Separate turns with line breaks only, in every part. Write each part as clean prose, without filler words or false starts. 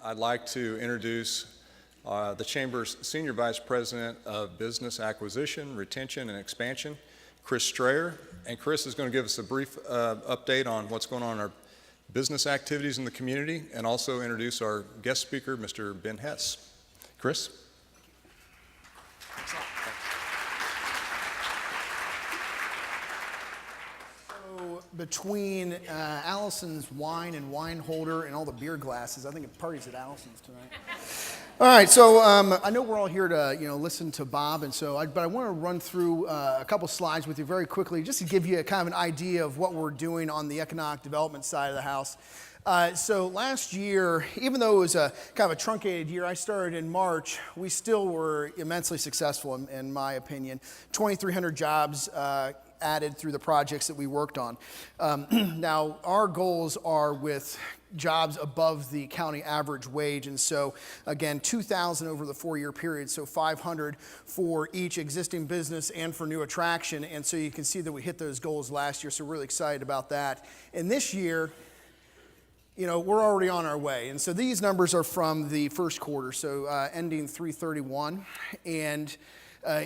I'd like to introduce the Chamber's Senior Vice President of Business Acquisition, Retention, and Expansion, Chris Strayer. And Chris is going to give us a brief update on what's going on in our business activities in the community, and also introduce our guest speaker, Mr. Ben Hess. Chris?
Thanks a lot. So between Allison's wine and wine holder and all the beer glasses, I think the party's at Allison's tonight. All right, so I know we're all here to listen to Bob, and so but I want to run through a couple slides with you very quickly, just to give you a kind of an idea of what we're doing on the economic development side of the house. So last year, even though it was a kind of a truncated year, I started in March, we still were immensely successful, in my opinion. 2,300 jobs added through the projects that we worked on. Now, our goals are with jobs above the county average wage, and so again, 2,000 over the 4-year period, so 500 for each existing business and for new attraction, and so you can see that we hit those goals last year, so we're really excited about that. And this year, we're already on our way, and so these numbers are from the first quarter, so ending 3/31, and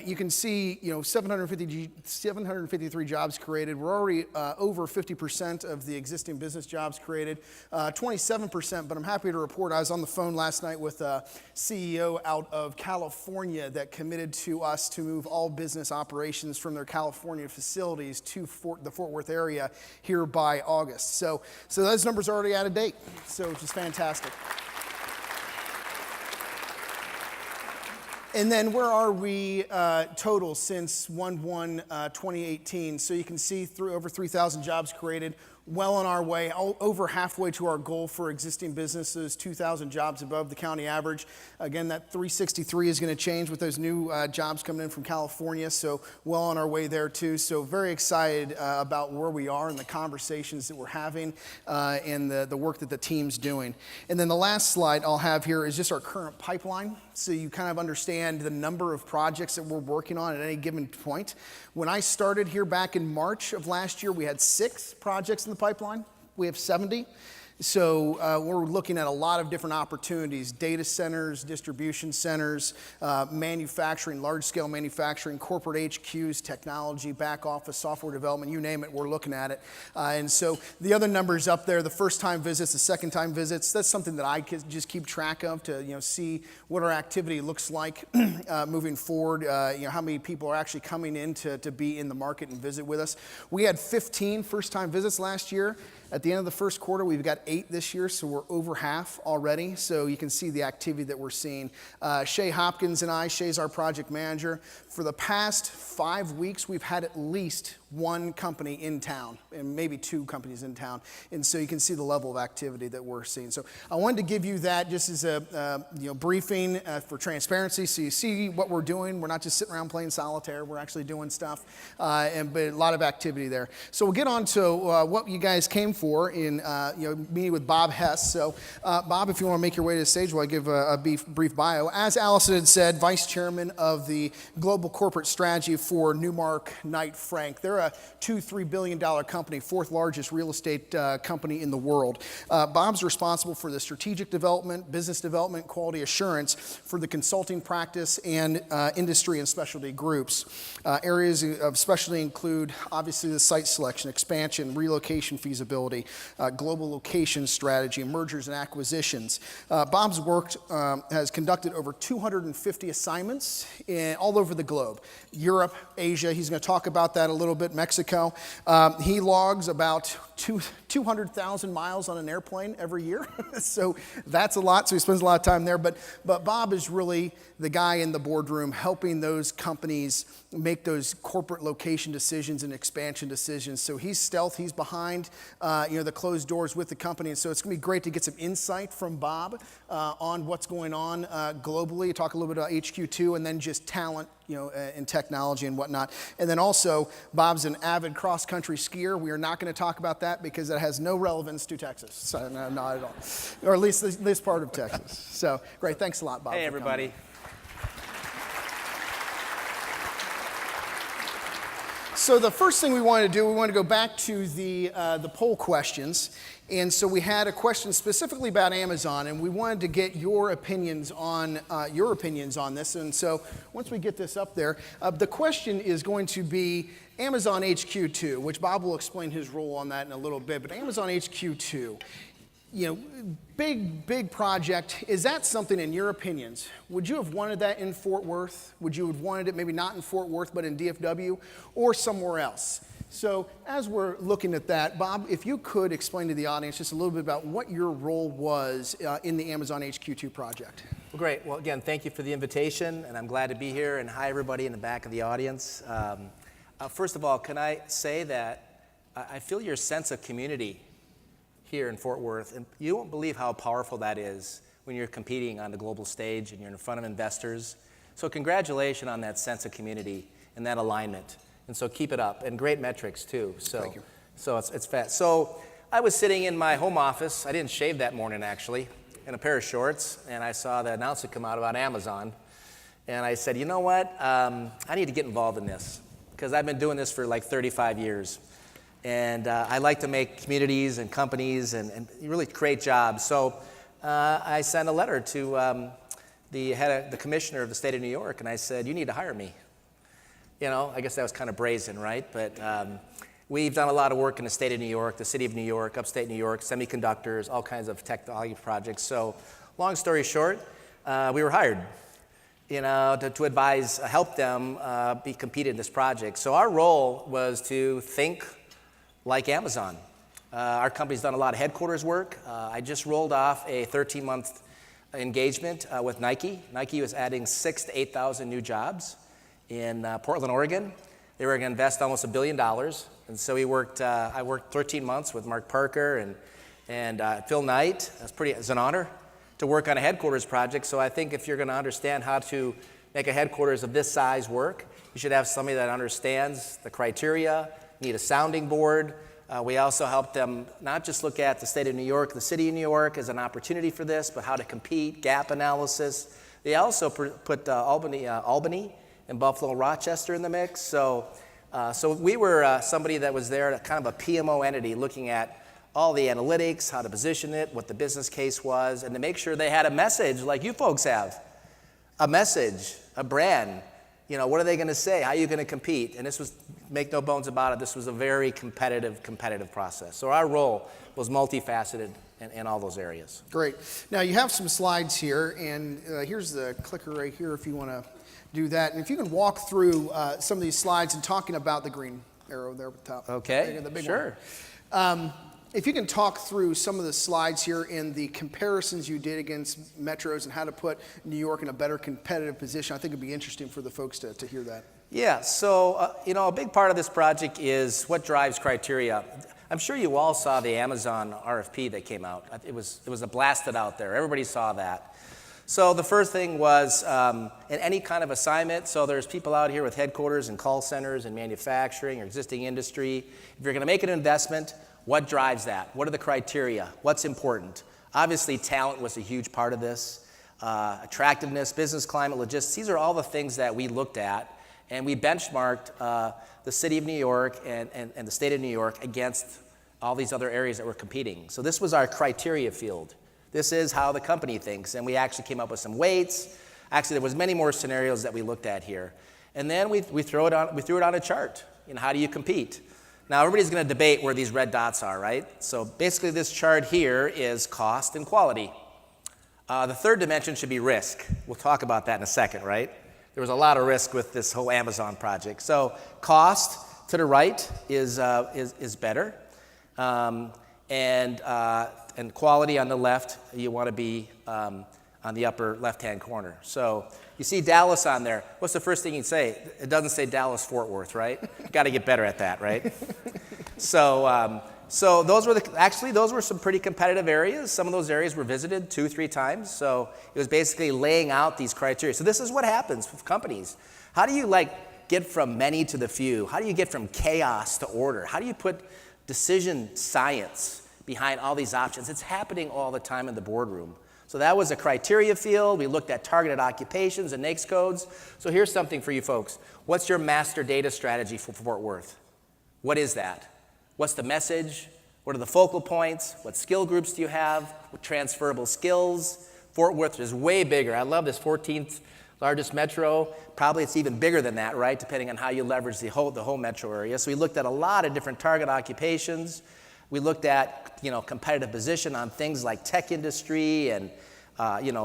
you can see, 753 jobs created. We're already over 50% of the existing business jobs created, 27%, but I'm happy to report I was on the phone last night with a CEO out of California that committed to us to move all business operations from their California facilities to the Fort Worth area here by August. So those numbers are already out of date, so which is fantastic. And then where are we total since 1/1/2018? So you can see over 3,000 jobs created, well on our way, over halfway to our goal for existing businesses, 2,000 jobs above the county average. Again, that 363 is going to change with those new jobs coming in from California, so well on our way there too. So very excited about where we are and the conversations that we're having and the work that the team's doing. And then the last slide I'll have here is just our current pipeline, so you kind of understand the number of projects that we're working on at any given point. When I started here back in March of last year, we had 6 projects in the pipeline. We have 70. So we're looking at a lot of different opportunities: data centers, distribution centers, manufacturing, large-scale manufacturing, corporate HQs, technology, back office, software development, you name it, we're looking at it. And so the other numbers up there, the first-time visits, the second-time visits, that's something that I just keep track of to see what our activity looks like moving forward, how many people are actually coming in to be in the market and visit with us. We had 15 first-time visits last year. At the end of the first quarter, we've got 8 this year, so we're over half already. So you can see the activity that we're seeing. Shay Hopkins and Shay's our project manager. For the past 5 weeks, we've had at least 1 company in town, and maybe 2 companies in town. And so you can see the level of activity that we're seeing. So I wanted to give you that just as a briefing for transparency, so you see what we're doing. We're not just sitting around playing solitaire. We're actually doing stuff, but a lot of activity there. So we'll get on to what you guys came for in meeting with Bob Hess. So Bob, if you want to make your way to the stage while I give a brief bio. As Allison had said, Vice Chairman of the Global Corporate Strategy for Newmark Knight Frank. They're a $2-3 billion company, 4th largest real estate company in the world. Bob's responsible for the strategic development, business development, quality assurance for the consulting practice and industry and specialty groups. Areas of specialty include, obviously, the site selection, expansion, relocation feasibility, global location strategy, mergers and acquisitions. Bob's worked, has conducted over 250 assignments all over the globe. Europe, Asia, he's going to talk about that a little bit, Mexico. He logs about 200,000 miles on an airplane every year. So that's a lot, so he spends a lot of time there. But Bob is really the guy in the boardroom helping those companies make those corporate location decisions and expansion decisions. So he's stealth, he's behind the closed doors with the company. And so it's going to be great to get some insight from Bob on what's going on globally, talk a little bit about HQ2, and then just talent, in technology and whatnot. And then also, Bob's an avid cross-country skier. We are not going to talk about that because it has no relevance to Texas. So, no, not at all. Or at least this part of Texas. So, great. Thanks a lot, Bob.
Hey, everybody.
So the first thing we wanted to do, we wanted to go back to the poll questions. And so we had a question specifically about Amazon, and we wanted to get your opinions on this. And so once we get this up there, the question is going to be Amazon HQ2, which Bob will explain his role on that in a little bit. But Amazon HQ2, you know, big project. Is that something, in your opinions, would you have wanted that in Fort Worth? Would you have wanted it maybe not in Fort Worth, but in DFW or somewhere else? So as we're looking at that, Bob, if you could explain to the audience just a little bit about what your role was in the Amazon HQ2 project.
Well, great. Well, again, thank you for the invitation, and I'm glad to be here. And hi, everybody in the back of the audience. First of all, can I say that I feel your sense of community here in Fort Worth, and you won't believe how powerful that is when you're competing on the global stage and you're in front of investors. So congratulations on that sense of community and that alignment. And so keep it up, and great metrics too. So,
thank you.
So it's fast. So I was sitting in my home office. I didn't shave that morning actually, in a pair of shorts, and I saw the announcement come out about Amazon. And I said, you know what, I need to get involved in this, because I've been doing this for like 35 years. And I like to make communities and companies and really create jobs. So I sent a letter to the commissioner of the state of New York, and I said, you need to hire me. You know, I guess that was kind of brazen, right? But we've done a lot of work in the state of New York, the city of New York, upstate New York, semiconductors, all kinds of technology projects. So long story short, we were hired, you know, to advise, help them be competed in this project. So our role was to think like Amazon. Our company's done a lot of headquarters work. I just rolled off a 13-month engagement with Nike. Nike was adding 6,000 to 8,000 new jobs in Portland, Oregon. They were going to invest almost $1 billion. And so I worked 13 months with Mark Parker and Phil Knight. It's an honor to work on a headquarters project. So I think if you're going to understand how to make a headquarters of this size work, you should have somebody that understands the criteria, need a sounding board. We also help them not just look at the state of New York, the city of New York as an opportunity for this, but how to compete, gap analysis. They also put Albany and Buffalo and Rochester in the mix. So we were somebody that was there, kind of a PMO entity, looking at all the analytics, how to position it, what the business case was, and to make sure they had a message like you folks have. A message, a brand. You know, what are they going to say? How are you going to compete? And this was, make no bones about it, this was a very competitive process. So our role was multifaceted in all those areas.
Great. Now you have some slides here, and here's the clicker right here if you want to do that. And if you can walk through some of these slides and talking about the green arrow there at the top.
Okay,
the big
sure.
One. If you can talk through some of the slides here and the comparisons you did against metros and how to put New York in a better competitive position, I think it'd be interesting for the folks to hear that.
Yeah, so you know, a big part of this project is what drives criteria. I'm sure you all saw the Amazon RFP that came out. It was a blasted out there. Everybody saw that. So the first thing was in any kind of assignment, so there's people out here with headquarters and call centers and manufacturing or existing industry. If you're going to make an investment, what drives that? What are the criteria? What's important? Obviously, talent was a huge part of this. Attractiveness, business climate, logistics, these are all the things that we looked at, and we benchmarked the city of New York and the state of New York against all these other areas that were competing. So this was our criteria field. This is how the company thinks, and we actually came up with some weights. Actually, there was many more scenarios that we looked at here. And then we threw it on a chart. You know, how do you compete? Now, everybody's going to debate where these red dots are, right? So basically, this chart here is cost and quality. The third dimension should be risk. We'll talk about that in a second, right? There was a lot of risk with this whole Amazon project. So cost to the right is better, and quality on the left. You want to be on the upper left-hand corner. So you see Dallas on there. What's the first thing you'd say? It doesn't say Dallas-Fort Worth, right? Got to get better at that, right? So those were some pretty competitive areas. Some of those areas were visited 2-3 times. So it was basically laying out these criteria. So this is what happens with companies. How do you get from many to the few? How do you get from chaos to order? How do you put decision science behind all these options? It's happening all the time in the boardroom. So that was a criteria field. We looked at targeted occupations and NAICS codes. So here's something for you folks. What's your master data strategy for Fort Worth? What is that? What's the message? What are the focal points? What skill groups do you have? What transferable skills? Fort Worth is way bigger. I love this 14th largest metro. Probably it's even bigger than that, right? Depending on how you leverage the whole metro area. So we looked at a lot of different target occupations. We looked at, competitive position on things like tech industry and,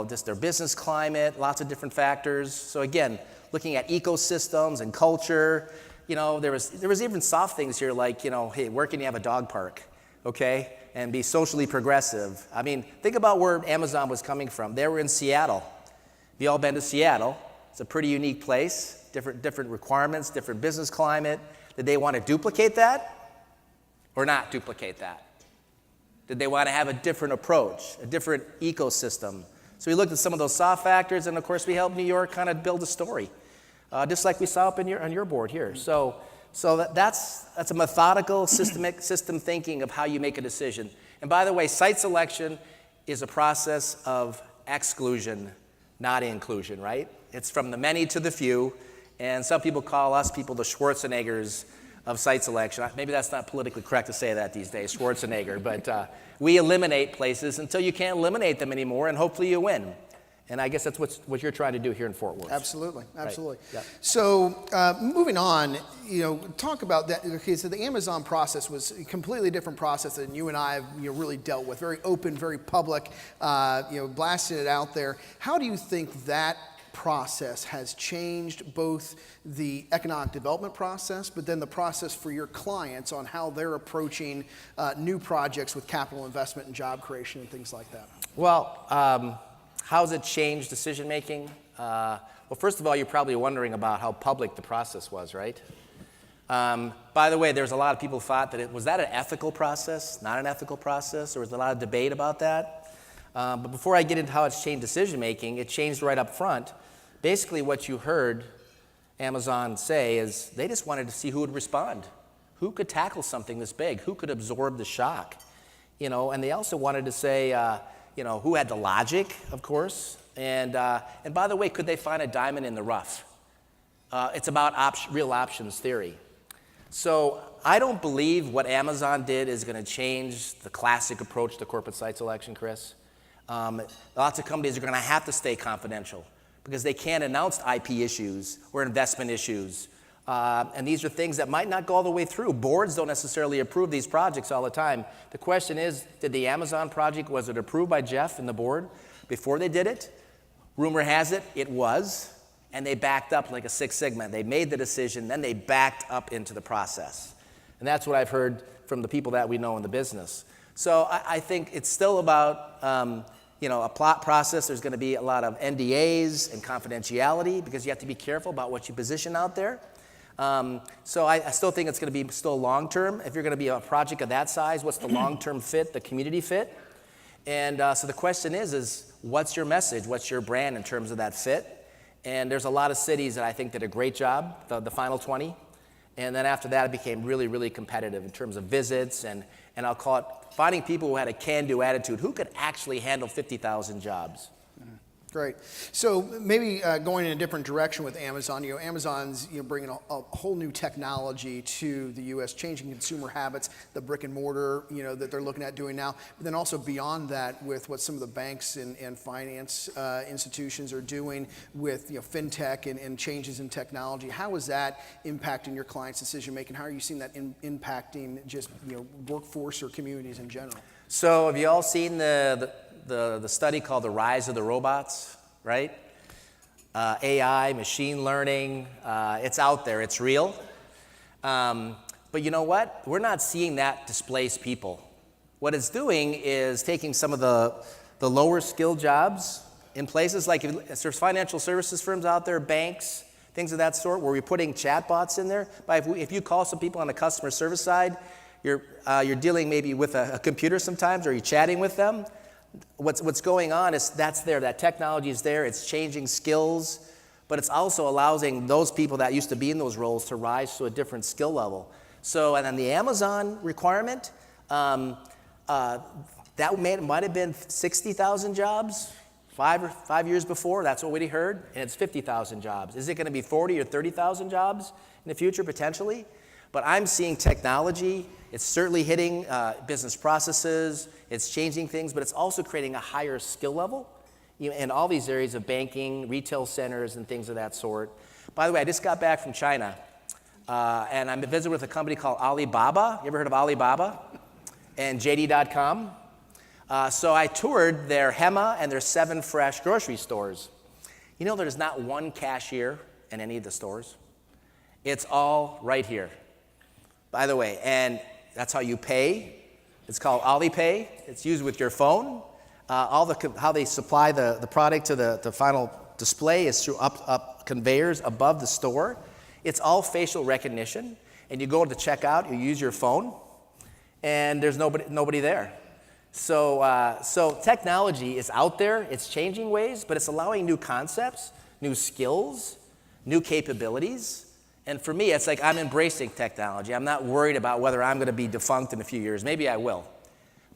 just their business climate, lots of different factors. So again, looking at ecosystems and culture. There was even soft things here like, hey, where can you have a dog park, okay? And be socially progressive. I mean, think about where Amazon was coming from. They were in Seattle. Have you all been to Seattle? It's a pretty unique place, different requirements, different business climate. Did they want to duplicate that or not duplicate that? Did they want to have a different approach, a different ecosystem? So we looked at some of those soft factors, and of course we helped New York kind of build a story, just like we saw up on your board here. So that's a methodical, system thinking of how you make a decision. And by the way, site selection is a process of exclusion, not inclusion, right? It's from the many to the few, and some people call us people the Schwarzeneggers of site selection. Maybe that's not politically correct to say that these days, Schwarzenegger, but we eliminate places until you can't eliminate them anymore, and hopefully you win. And I guess that's what you're trying to do here in Fort Worth.
Absolutely, absolutely.
Right. Yep.
So moving on, talk about that. Okay, so the Amazon process was a completely different process than you and I have really dealt with. Very open, very public, blasting it out there. How do you think that process has changed both the economic development process, but then the process for your clients on how they're approaching new projects with capital investment and job creation and things like that?
Well, how's it changed decision making? Well, first of all, you're probably wondering about how public the process was, right? By the way, there's a lot of people thought that was that an ethical process, not an ethical process? There was a lot of debate about that. But before I get into how it's changed decision making, it changed right up front. Basically, what you heard Amazon say is they just wanted to see who would respond, who could tackle something this big, who could absorb the shock, and they also wanted to say, who had the logic, of course, and by the way, could they find a diamond in the rough? It's about real options theory. So I don't believe what Amazon did is going to change the classic approach to corporate site selection, Chris. Lots of companies are going to have to stay confidential because they can't announce IP issues or investment issues. And these are things that might not go all the way through. Boards don't necessarily approve these projects all the time. The question is, did the Amazon project, was it approved by Jeff and the board before they did it? Rumor has it, it was, and they backed up like a Six Sigma. They made the decision, then they backed up into the process. And that's what I've heard from the people that we know in the business. So I think it's still about a plot process. There's going to be a lot of NDAs and confidentiality because you have to be careful about what you position out there. So I still think it's going to be still long-term. If you're going to be a project of that size, what's the long-term fit, the community fit? And so the question is what's your message? What's your brand in terms of that fit? And there's a lot of cities that I think did a great job, the final 20. And then after that, it became really, really competitive in terms of visits and I'll call it finding people who had a can-do attitude, who could actually handle 50,000 jobs.
Great. So maybe going in a different direction with Amazon. Amazon's bringing a whole new technology to the U.S., changing consumer habits, the brick and mortar that they're looking at doing now. But then also beyond that, with what some of the banks and finance institutions are doing with fintech and changes in technology. How is that impacting your clients' decision making? How are you seeing that impacting just workforce or communities in general?
So have you all seen the study called The Rise of the Robots, right? AI, machine learning, it's out there, it's real. But you know what? We're not seeing that displace people. What it's doing is taking some of the lower skilled jobs in places like there's financial services firms out there, banks, things of that sort, where we're putting chatbots in there. But if you call some people on the customer service side, you're dealing maybe with a computer sometimes, or you're chatting with them. What's going on is that's there, that technology is there, it's changing skills, but it's also allowing those people that used to be in those roles to rise to a different skill level. So, and then the Amazon requirement, they That might have been 60,000 jobs 5 years before. That's what we heard, and it's 50,000 jobs. Is it going to be 40 or 30,000 jobs in the future potentially? But I'm seeing technology. It's certainly hitting business processes. It's changing things, but it's also creating a higher skill level in all these areas of banking, retail centers, and things of that sort. By the way, I just got back from China, and I'm visiting with a company called Alibaba. You ever heard of Alibaba? And JD.com. So I toured their Hema and their 7 Fresh grocery stores. You know, there's not one cashier in any of the stores. It's all right here. By the way, and that's how you pay. It's called Alipay. It's used with your phone. How they supply the product to the final display is through up conveyors above the store. It's all facial recognition. And you go to checkout, you use your phone, and there's nobody there. So technology is out there. It's changing ways, but it's allowing new concepts, new skills, new capabilities. And for me, it's like I'm embracing technology. I'm not worried about whether I'm going to be defunct in a few years. Maybe I will.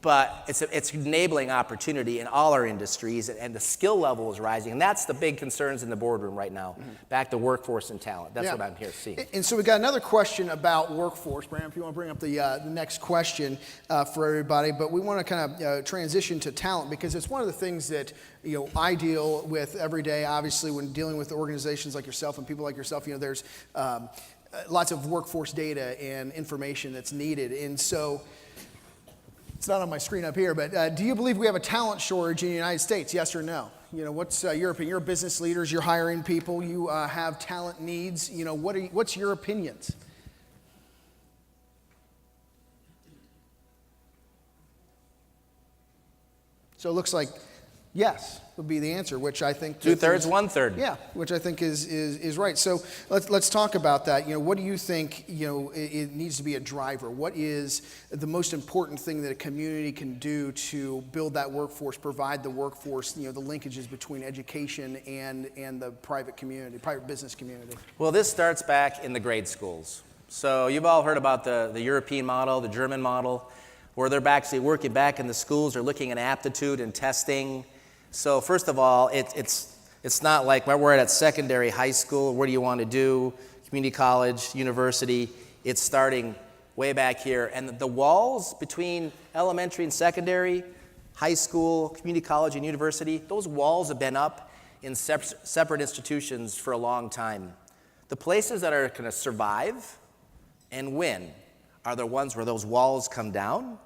But it's enabling opportunity in all our industries, and the skill level is rising. And that's the big concerns in the boardroom right now. Back to workforce and talent. That's what I'm here to see.
And so we got another question about workforce. Brandon, if you want to bring up the next question for everybody. But we want to kind of transition to talent, because it's one of the things that I deal with every day, obviously, when dealing with organizations like yourself and people like yourself. There's lots of workforce data and information that's needed. And so it's not on my screen up here, but do you believe we have a talent shortage in the United States, yes or no? What's your opinion? You're business leaders, you're hiring people, you have talent needs. What's your opinions? So it looks like yes would be the answer, which I think
2/3, 1/3.
Yeah, which I think is right. So let's talk about that. What do you think it needs to be a driver? What is the most important thing that a community can do to build that workforce, provide the workforce, the linkages between education and the private business community?
Well, this starts back in the grade schools. So you've all heard about the European model, the German model, where they're actually working back in the schools. They're looking at aptitude and testing. So first of all, it's not like we're at secondary, high school, what do you want to do, community college, university. It's starting way back here. And the walls between elementary and secondary, high school, community college, and university, those walls have been up in separate institutions for a long time. The places that are going to survive and win are the ones where those walls come down,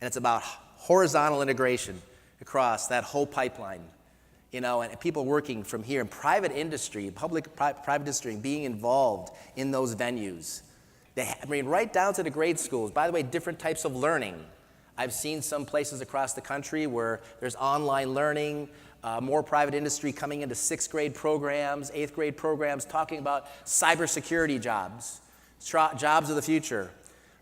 and it's about horizontal integration across that whole pipeline, and people working from here in private industry, private industry, being involved in those venues. Right down to the grade schools. By the way, different types of learning. I've seen some places across the country where there's online learning, more private industry coming into 6th grade programs, 8th grade programs, talking about cybersecurity jobs, jobs of the future.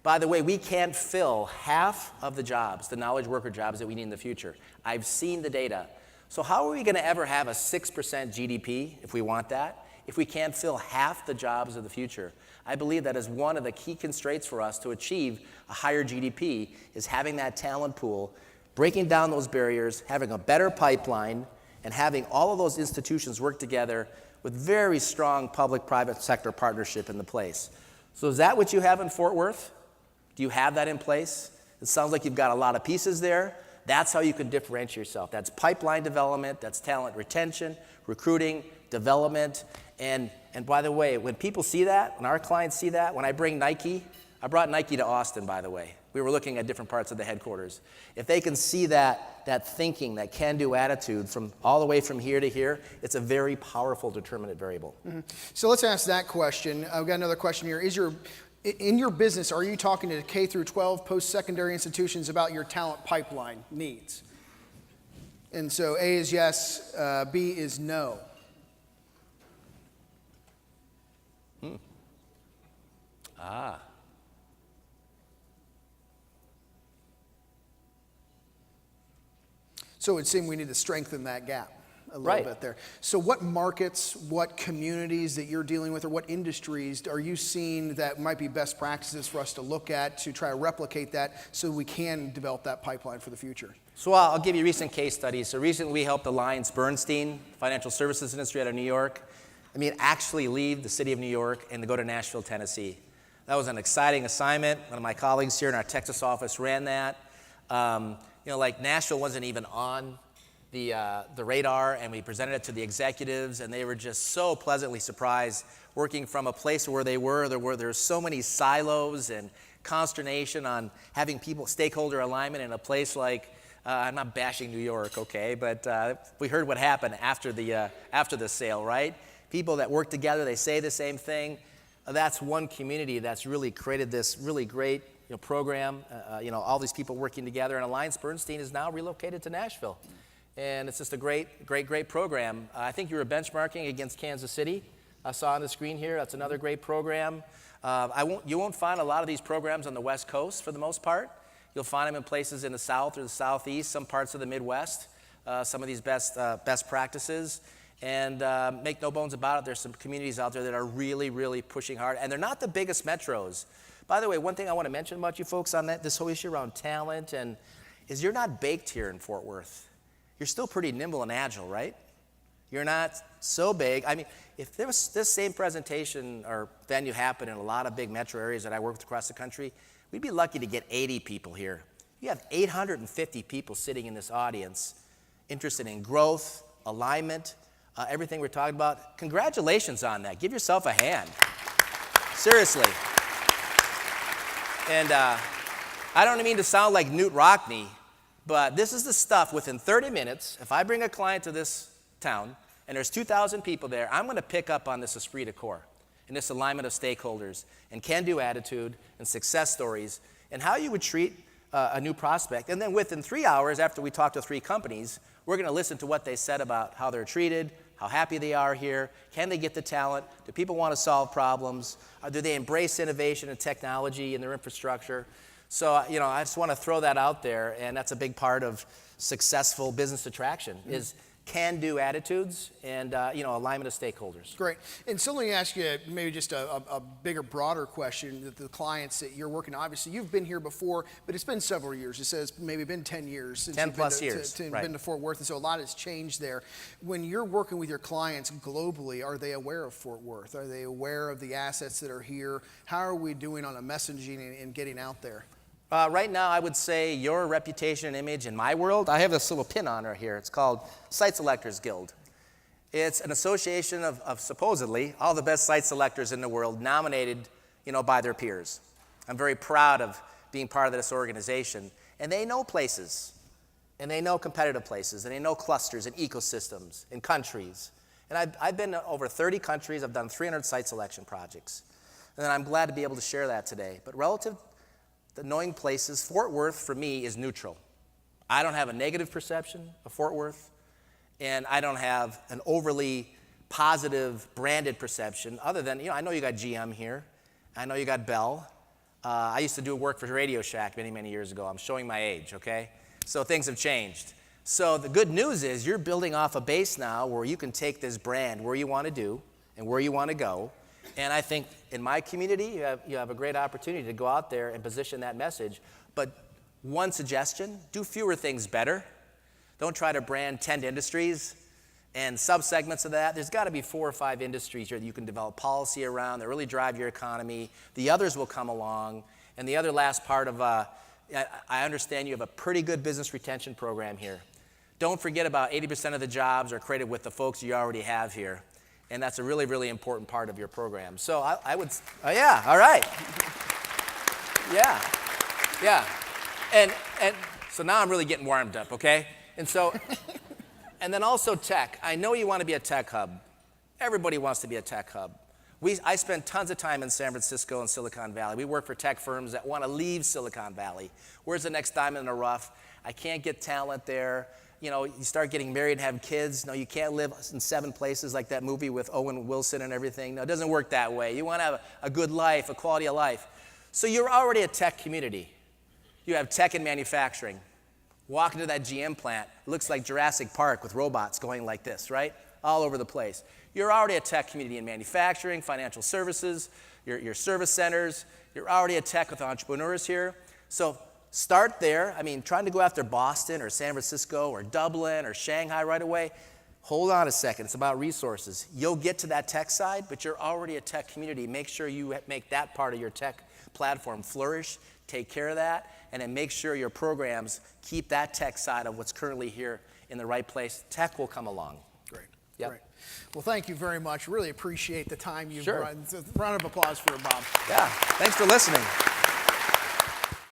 By the way, we can't fill half of the jobs, the knowledge worker jobs that we need in the future. I've seen the data. So how are we going to ever have a 6% GDP if we want that, if we can't fill half the jobs of the future? I believe that is one of the key constraints for us to achieve a higher GDP, is having that talent pool, breaking down those barriers, having a better pipeline, and having all of those institutions work together with very strong public-private sector partnership in the place. So is that what you have in Fort Worth? Do you have that in place? It sounds like you've got a lot of pieces there. That's how you can differentiate yourself. That's pipeline development, that's talent retention, recruiting, development. And by the way, when people see that, when our clients see that, when I bring Nike, I brought Nike to Austin, by the way. We were looking at different parts of the headquarters. If they can see that thinking, that can-do attitude from all the way from here to here, it's a very powerful determinant variable.
Mm-hmm. So let's ask that question. I've got another question here. In your business, are you talking to K through 12 post-secondary institutions about your talent pipeline needs? And so A is yes, B is no. So it would seem we need to strengthen that gap. little
Right.
bit there. So what markets, what communities that you're dealing with, or what industries are you seeing that might be best practices for us to look at to try to replicate that so we can develop that pipeline for the future?
So I'll give you recent case studies. So recently we helped Alliance Bernstein, financial services industry out of New York, actually leave the city of New York and to go to Nashville, Tennessee. That was an exciting assignment. One of my colleagues here in our Texas office ran that. Nashville wasn't even on the radar, and we presented it to the executives, and they were just so pleasantly surprised working from a place where there were so many silos and consternation on having stakeholder alignment in a place like, I'm not bashing New York, okay, but we heard what happened after the sale, right? People that work together, they say the same thing. That's one community that's really created this really great program, all these people working together, and Alliance Bernstein is now relocated to Nashville. And it's just a great program. I think you were benchmarking against Kansas City. I saw on the screen here, that's another great program. You won't find a lot of these programs on the West Coast for the most part. You'll find them in places in the South or the Southeast, some parts of the Midwest, some of these best practices. And make no bones about it, there's some communities out there that are really, really pushing hard. And they're not the biggest metros. By the way, one thing I want to mention about you folks on this whole issue around talent is you're not baked here in Fort Worth. You're still pretty nimble and agile, right? You're not so big. If there was this same presentation or venue happen in a lot of big metro areas that I work with across the country, we'd be lucky to get 80 people here. You have 850 people sitting in this audience interested in growth, alignment, everything we're talking about. Congratulations on that. Give yourself a hand. Seriously. And I don't mean to sound like Newt Rockney, but this is the stuff within 30 minutes. If I bring a client to this town and there's 2,000 people there, I'm going to pick up on this esprit de corps and this alignment of stakeholders and can-do attitude and success stories and how you would treat a new prospect. And then within 3 hours after we talk to 3 companies, we're going to listen to what they said about how they're treated, how happy they are here, can they get the talent, do people want to solve problems, do they embrace innovation and technology in their infrastructure. So, I just want to throw that out there, and that's a big part of successful business attraction is can-do attitudes and, alignment of stakeholders.
Great. And so let me ask you maybe just a bigger, broader question that the clients that you're working, obviously you've been here before, but it's been several years. It says maybe been 10 years since
10
you've
plus
been
years, right.
been to Fort Worth, and so a lot has changed there. When you're working with your clients globally, are they aware of Fort Worth? Are they aware of the assets that are here? How are we doing on a messaging and getting out there?
Right now, I would say your reputation and image in my world, I have this little pin on right here. It's called Site Selectors Guild. It's an association of supposedly all the best site selectors in the world nominated, by their peers. I'm very proud of being part of this organization. And they know places, and they know competitive places, and they know clusters and ecosystems and countries. And I've been to over 30 countries. I've done 300 site selection projects. And I'm glad to be able to share that today. But relative to knowing places, Fort Worth for me is neutral. I don't have a negative perception of Fort Worth, and I don't have an overly positive branded perception other than, I know you got GM here. I know you got Bell. I used to do work for Radio Shack many, many years ago. I'm showing my age, okay? So things have changed. So the good news is you're building off a base now where you can take this brand where you want to do and where you want to go. And I think in my community, you have a great opportunity to go out there and position that message. But one suggestion, do fewer things better. Don't try to brand 10 industries and subsegments of that. There's got to be 4 or 5 industries here that you can develop policy around that really drive your economy. The others will come along. And the other last part of, I understand you have a pretty good business retention program here. Don't forget about 80% of the jobs are created with the folks you already have here. And that's a really, really important part of your program. So I would, oh yeah, all right. Yeah. And so now I'm really getting warmed up, okay? And so, and then also tech. I know you want to be a tech hub. Everybody wants to be a tech hub. I spend tons of time in San Francisco and Silicon Valley. We work for tech firms that want to leave Silicon Valley. Where's the next diamond in the rough? I can't get talent there. You start getting married and have kids. No, you can't live in 7 places like that movie with Owen Wilson and everything. No, it doesn't work that way. You want to have a good life, a quality of life. So you're already a tech community. You have tech and manufacturing. Walk into that GM plant, it looks like Jurassic Park with robots going like this, right? All over the place. You're already a tech community in manufacturing, financial services, your service centers. You're already a tech with entrepreneurs here. So start there. I mean, trying to go after Boston or San Francisco or Dublin or Shanghai right away, hold on a second. It's about resources. You'll get to that tech side, but you're already a tech community. Make sure you make that part of your tech platform flourish. Take care of that, and then make sure your programs keep that tech side of what's currently here in the right place. Tech will come along.
Great.
Yep.
Great. Well, thank you very much. Really appreciate the time you've
Sure.
brought. Round of applause for Bob.
Yeah, thanks for listening.